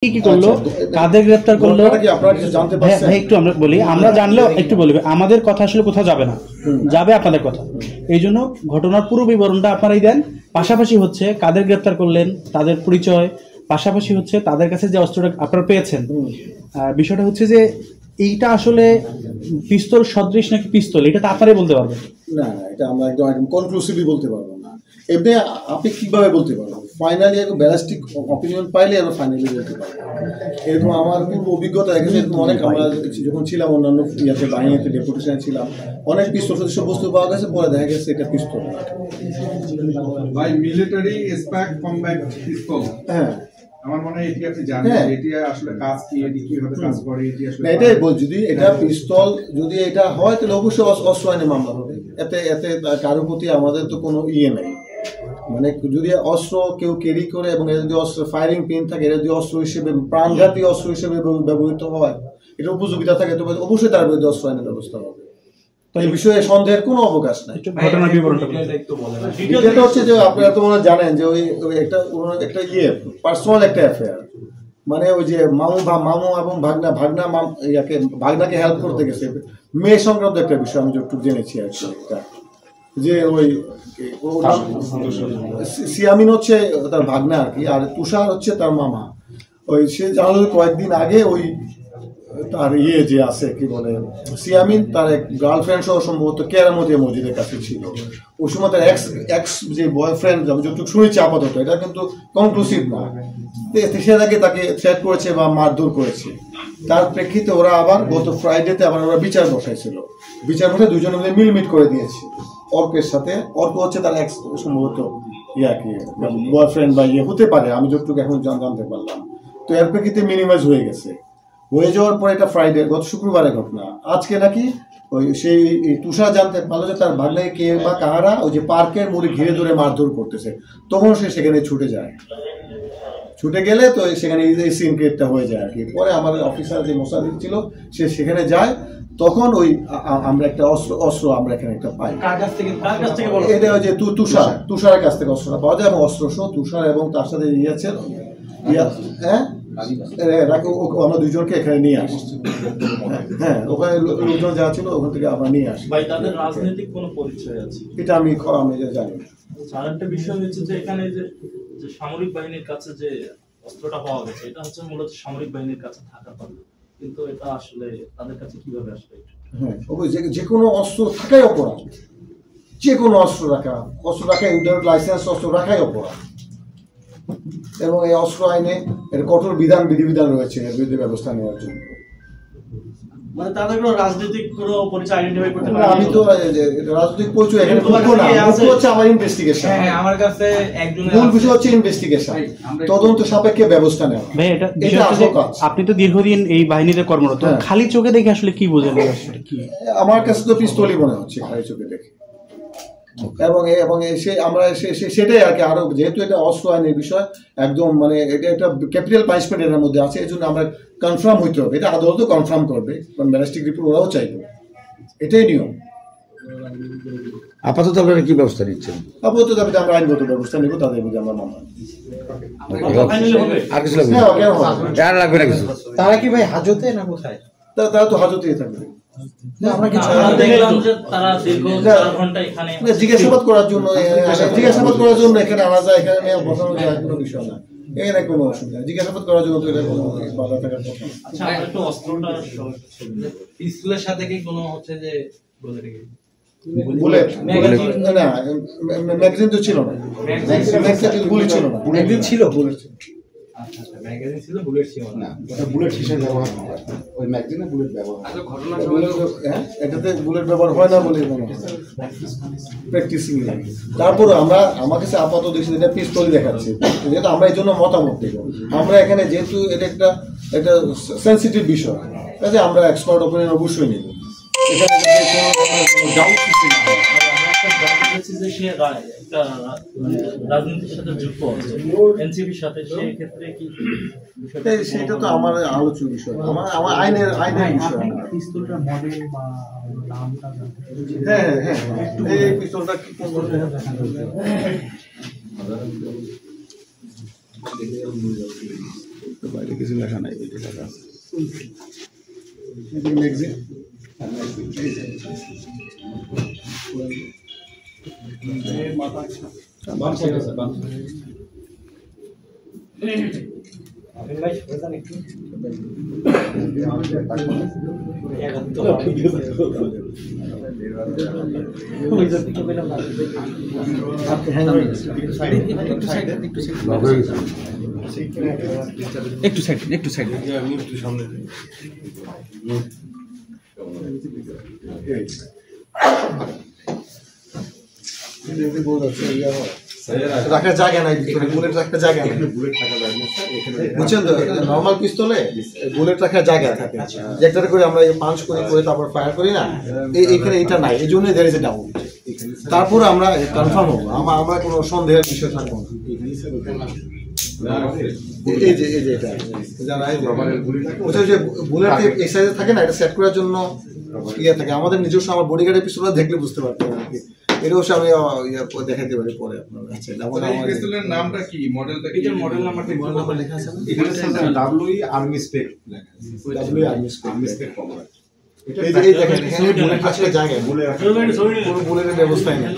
কি করলো, কাদের গ্রেফতার করলো ভাই একটু আমরা বলি, আমরা জানলেও একটু বলি, আমাদের কথা আসলে কোথাও যাবে না, যাবে আপনাদের কথা। এই জন্য ঘটনার পুরো বিবরণটা আপনারাই দেন। পাশাপাশি হচ্ছে কাদের গ্রেফতার করলেন, তাদের পরিচয়, পাশাপাশি হচ্ছে তাদের কাছে যে অস্ত্রটা আপনারা পেয়েছেন। বিষয়টা হচ্ছে যে এইটা আসলে পিস্তল সদৃশ নাকি পিস্তল, এটা তো আপনারাই বলতে পারবেন। না না, এটা আমরা একদম কনক্লুসিভলি বলতে পারবো না। এমনি আপনি কিভাবে বলতে পারবেন? ফাইনালি একটা ব্যালিস্টিক অপিনিয়ন পাইলে আমরা ফাইনালি বলতে পারবো। এরকম আমার পূর্ব অভিজ্ঞতা দেখেছে, এরকম অনেক, আমরা যখন ছিলাম অন্যান্য ইয়াতে বাহিনীতে ডেপুটেশনে ছিলাম, অনেক পিস্তল সদৃশ বস্তু পাওয়া গেছে, পরে দেখা গেছে এটা পিস্তল। বাই মিলিটারি স্প্যাক কমব্যাট পিস্তল। হ্যাঁ, আমার মনে হয় এটি আপনি জানেন এটি আসলে কাজ কি, এটি কিভাবে কাজ করে, এটি আসলে এটাই বল। যদি এটা পিস্তল যদি এটা হয় তাহলে অবশ্যই অস্ত্র আইনে মামলা হবে। এতে এতে কারোর প্রতি আমাদের তো কোনো ইয়ে নেই। মানে যদি অস্ত্র কেউ ক্যারি করে এবং এর যদি অস্ত্র ফায়ারিং পিন থাকে, এটা যদি অস্ত্র হিসেবে প্রাণঘাতী অস্ত্র হিসেবে ব্যবহৃত হয়, এটা উপযোগিতা থাকে, তবে অবশ্যই তার বিরুদ্ধে অস্ত্র আইনের ব্যবস্থা হবে। এই বিষয়ে সন্দেহের কোনো অবকাশ নাই। ঘটনার বিবরণটা এটা হচ্ছে যে আপনারা তো মনে জানেন যে ওই একটা ইয়ে পার্সোনাল একটা অ্যাফেয়ার। মানে ওই যে মামু এবং ভাগনাকে হেল্প করতে গেছে, মেয়ে সংক্রান্ত একটা বিষয় আমি যতটুকু জেনেছি আর কি। যে ওই সিয়ামিন হচ্ছে তার ভাগনা আর কি, আর তুষার হচ্ছে তার মামা। ওই সে জানালো কয়েকদিন আগে ওই তার ইয়ে যে আছে কি বলে সিয়ামিন, তার এক গার্লফ্রেন্ড সহ সম্ভবত কেরামতি মসজিদের কাছে ছিল। ওই সময় তার এক্স যে বয়ফ্রেন্ড, আমি যতটুকু শুনেছি আপাতত, এটা কিন্তু কনক্লুসিভ না, সে তাকে থ্রেট করেছে বা মারধর করেছে। তার প্রেক্ষিতে ওরা আবার গত ফ্রাইডেতে আবার ওরা বিচার বসাইছিল। বিচার বসে দুজনে মিলে মিলমিট করে দিয়েছে অর্কের সাথে। অর্ক হচ্ছে তার এক্স সম্ভবত কি বয়ফ্রেন্ড বা ইয়ে হতে পারে, আমি যতটুকু এখন জানতে পারলাম। তো এর প্রেক্ষিতে মিনিমাইজ হয়ে গেছে। হয়ে যাওয়ার পরে এটা ফ্রাইডে গত শুক্রবারের ঘটনা। আজকে নাকি ওই সেই তুষার জানতে পারলো যে তার ভাগ্নাকে কে বা কাহারা ওই যে পার্কের মুড়ি ঘিরে ধরে মারধর করতেছে, তখন সে সেখানে ছুটে যায়। ছুটে গেলে তো সেখানে এই সিন ক্রিয়েটটা হয়ে যায় আর কি। পরে আমাদের অফিসার যে মোসাদিক ছিল সে সেখানে যায়, তখন ওই আমরা একটা অস্ত্র আমরা এখানে একটা পাই। এটা ওই যে তুষারের কাছ থেকে অস্ত্রটা পাওয়া যায়, এবং অস্ত্র সহ তুষার এবং তার সাথে হ্যাঁ আমরা দুইজনকে এখানে নিয়ে আসছি। হ্যাঁ, ওখানে লোকজন যা ছিল ওখান থেকে আমরা নিয়ে আসি। তাদের রাজনৈতিক কোনো পরিচয় আছে এটা আমি জানি না। আরেকটা বিষয় হচ্ছে যে এখানে যে সামরিক বাহিনীর কাছে যে অস্ত্রটা পাওয়া গেছে, এটা হচ্ছে মূলত সামরিক বাহিনীর কাছে থাকার কথা, কিন্তু এটা আসলে তাদের কাছে কিভাবে আসবে? হ্যাঁ, যে কোনো অস্ত্র থাকাই অপরাধ। যে কোনো অস্ত্র রাখাই লাইসেন্স অস্ত্র রাখাই অপরাধ। এবং এই অস্ত্র আইনে এর কঠোর বিধিবিধান রয়েছে এর বিরুদ্ধে ব্যবস্থা নেওয়ার জন্য। মানে তাদের কোনো রাজনৈতিক কোনো পরিচয় আইডেন্টিফাই করতে পারে? আমি তো রাজনৈতিক পরিচয় এখানে হচ্ছে আমার ইনভেস্টিগেশন। হ্যাঁ, আমার কাছে একজনের মূল বিষয় হচ্ছে ইনভেস্টিগেশন, তদন্ত সাপেক্ষে ব্যবস্থা নেওয়া। ভাই এটা আসল কাজ। আপনি তো দীর্ঘদিন এই বাহিনীতে কর্মরত, খালি চোখে দেখে আসলে কি বোঝেন? আমার কাছে তো পিস্তলই মনে হচ্ছে খালি চোখে দেখে। এবং আমরা সেটাই আর কি, আরো যেহেতু এটা অস্ত্র আইনের বিষয়, একদম মানে এটা একটা ক্যাপিটাল পানিশমেন্ট এর মধ্যে আছে, এই জন্য আমরা কনফার্ম হইতে হবে। এটা আদালত কনফার্ম করবে, কারণ ব্যালিস্টিক রিপোর্ট ওরাও চাইবে, এটাই নিয়ম। আপাতত আপনারা কি ব্যবস্থা নিচ্ছেন? আপাতত আমরা আইনগত ব্যবস্থা নিব, তাদের মধ্যে আমরা মামলা। আর কিছু লাগবে না কিছু? তারা কি ভাই হাজতে না কোথায়? তারা তো হাজতেই থাকবে। জিজ্ঞাসাবাদ করার জন্য এখানে আনা যায়, এখানে বসানো যায়, কোনো বিষয় না, এখানে কোনো অসুবিধা। জিজ্ঞাসাবাদ করার জন্য তো এটা কোনো বাধা থাকার কথা। আচ্ছা, একটু অস্ত্রটা পিস্তলের সাথে কি কোনো হচ্ছে যে বুলেট না, ম্যাগাজিন তো ছিল না, গুলি ছিল না, ম্যাগাজিন ছিল, বুলেট ছিল। আচ্ছা, ম্যাগাজিন ছিল, বুলেট ছিল না। বুলেট হিসেবে ব্যবহার হয়, ওই ম্যাগাজিনে বুলেট ব্যবহার হয়। ঘটনার সময় এটাতে বুলেট ব্যবহার হয় না বলে প্র্যাকটিসিং লাগে। তারপরে আমার কাছে আপাতত দেখছি এটা পিস্তলই দেখাচ্ছে, যেহেতু আমরা এই জন্য মতামত দেব। আমরা এখানে যেহেতু এটা একটা সেন্সিটিভ বিষয়, কাজে আমরা এক্সপার্ট ওপিনিয়ন অবশ্যই নেব। এখানে ডাউট সৃষ্টি না হয়। রাজনীতির সাথে যুক্ত আছে, এনসিপির সাথে, সেই ক্ষেত্রে কি সেটা তো আমার আলোচ্য বিষয়, আমার আইনের বিষয়। পিস্তলটা মডেল বা নামটা হ্যাঁ, এই পিস্তলটা কি দেখা বাইরে কিছু লেখা নাই, ওই লেখা আছে ম্যাগজিন। একটু সাইড রাখার জায়গা নাই, বুলেট রাখার জায়গা নাই, বুঝছেন তো? নর্মাল পিস্তলে বুলেট রাখার জায়গা থাকে, যেটা করে আমরা পাঞ্চ করে তারপর ফায়ার করি না, এখানে এটা নাই, এই জন্য দেয়ার ইজ এ ডাউট। তারপর আমরা কনফার্ম হবো, আমরা কোনো সন্দেহের বিষয় থাকবো না। এই যে এটা বুলেট এই সাইজে থাকে না, এটা সেট করার জন্য ইয়ে থাকে। আমাদের নিজস্ব আমার বডিগার্ডের পিস্তলটা দেখলে বুঝতে পারতাম আর কি। এটা অবশ্যই আমি দেখাইতে পারি পরে আপনার কাছে। পিস্তলের নামটা কি, মডেলটা কি? এটার মডেল নাম্বারটা লেখা আছে না? ডাব্লিউ আর্মি স্পেক লেখা আছে, ডাব্লিউ আর্মি স্পেক কমার। এই যে দেখেন এখানে বুলেট রাখার জায়গা, কোনো বুলেটের ব্যবস্থাই নেই।